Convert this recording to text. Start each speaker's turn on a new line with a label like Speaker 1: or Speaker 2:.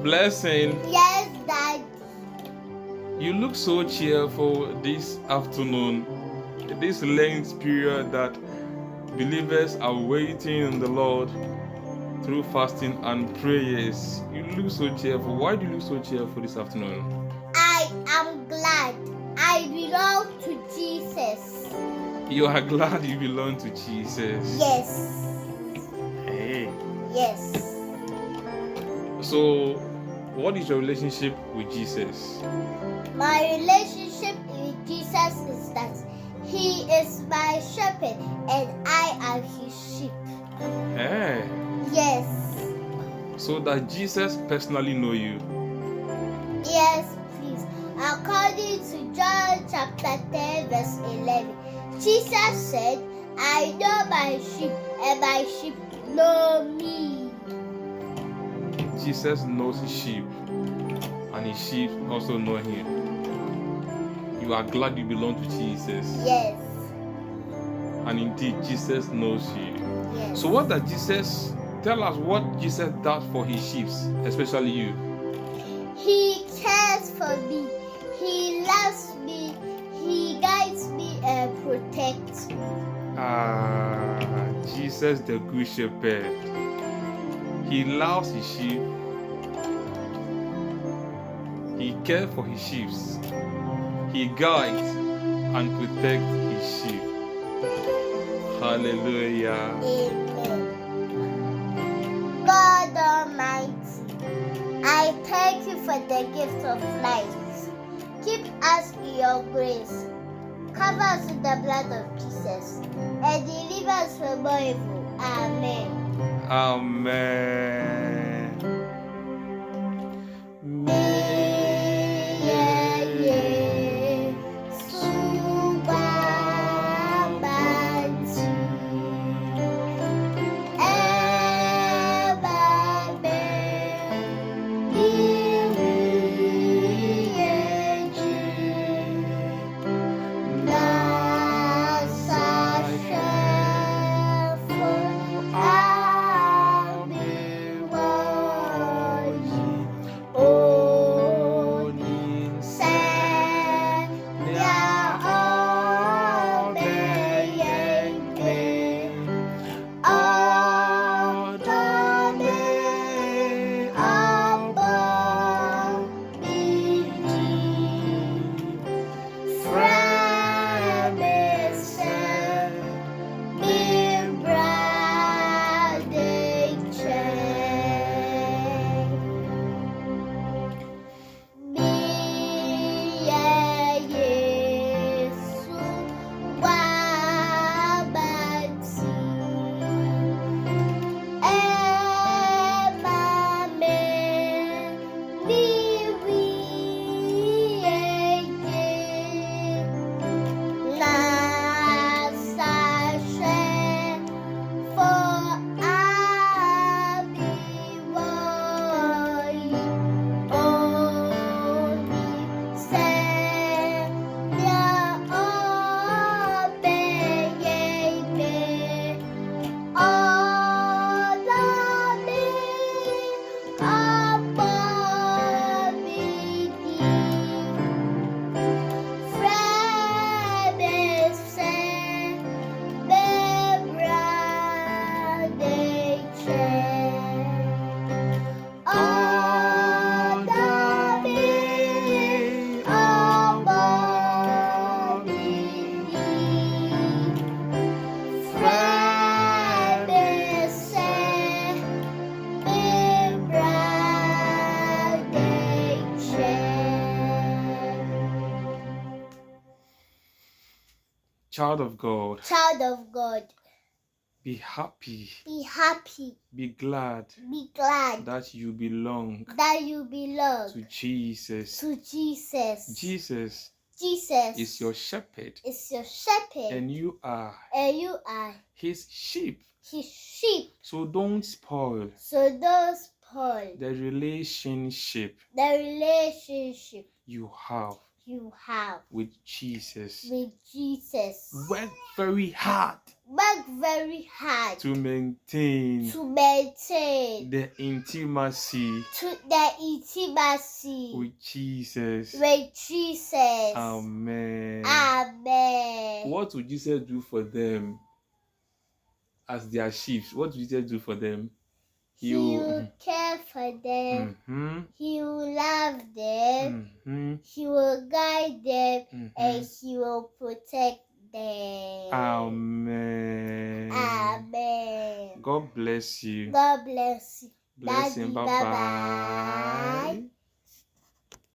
Speaker 1: Blessing.
Speaker 2: Yes, Daddy.
Speaker 1: You look so cheerful this afternoon. This Lent period that believers are waiting on the Lord through fasting and prayers. You look so cheerful. Why do you look so cheerful this afternoon?
Speaker 2: I am glad I belong to Jesus.
Speaker 1: You are glad you belong to Jesus.
Speaker 2: Yes.
Speaker 1: Hey.
Speaker 2: Yes.
Speaker 1: So, what is your relationship with Jesus?
Speaker 2: My relationship with Jesus is that He is my shepherd and I am His sheep.
Speaker 1: Hey.
Speaker 2: Yes.
Speaker 1: So that Jesus personally know you.
Speaker 2: Yes, please. According to John chapter 10 verse 11, Jesus said, I know my sheep and my sheep know me.
Speaker 1: Jesus knows his sheep and his sheep also know him. You are glad you belong to Jesus.
Speaker 2: Yes.
Speaker 1: And indeed, Jesus knows you.
Speaker 2: Yes.
Speaker 1: So what does Jesus, tell us what Jesus does for his sheep, especially you.
Speaker 2: He cares for me. He loves me. He guides me and protects me.
Speaker 1: Jesus the good shepherd. He loves his sheep. He cares for his sheep. He guides and protects his sheep. Hallelujah.
Speaker 2: Amen. God Almighty, I thank you for the gift of life. Keep us in your grace. Cover us with the blood of Jesus and deliver us from all evil. Amen.
Speaker 1: Amen.
Speaker 2: Meyɛ Yesu Guammaa Nti.
Speaker 1: Onim,
Speaker 2: Sɛnea ɔbɛyɛ ɔdɔ me abɔ me din. Frɛ me sɛ memmra nkyɛn. Meyɛ Yesu Guammaa Nti. Ɛma me again. Na sahwɛ for mewɔ yi. Onim sɛnea ɔbɛyɛ ɔdɔ me abɔ me din. Frɛ me sɛ memmra nkyɛn. Ɔdɔ me abɔ me din. Frɛ me sɛ memmra nkyɛn.
Speaker 1: child of God,
Speaker 2: Child of God,
Speaker 1: be happy,
Speaker 2: be happy,
Speaker 1: be glad
Speaker 2: be glad
Speaker 1: that you belong
Speaker 2: that you belong
Speaker 1: to Jesus.
Speaker 2: to Jesus.
Speaker 1: Jesus
Speaker 2: Jesus
Speaker 1: is your shepherd,
Speaker 2: is your shepherd
Speaker 1: and you are
Speaker 2: and you are
Speaker 1: his sheep.
Speaker 2: his sheep.
Speaker 1: So don't spoil
Speaker 2: So don't spoil
Speaker 1: the relationship
Speaker 2: the relationship
Speaker 1: you have
Speaker 2: you have
Speaker 1: with Jesus.
Speaker 2: with Jesus.
Speaker 1: Work very hard
Speaker 2: Work very hard
Speaker 1: to maintain
Speaker 2: the
Speaker 1: intimacy
Speaker 2: intimacy
Speaker 1: with Jesus. Amen.
Speaker 2: Amen.
Speaker 1: What would Jesus do for them as their sheep? What would Jesus do for them?
Speaker 2: He will care for them. He will love them. He will guide them, and he will protect them.
Speaker 1: Amen.
Speaker 2: Amen.
Speaker 1: God bless you.
Speaker 2: God bless you.
Speaker 1: Bless him.
Speaker 2: Daddy,
Speaker 1: Bye bye.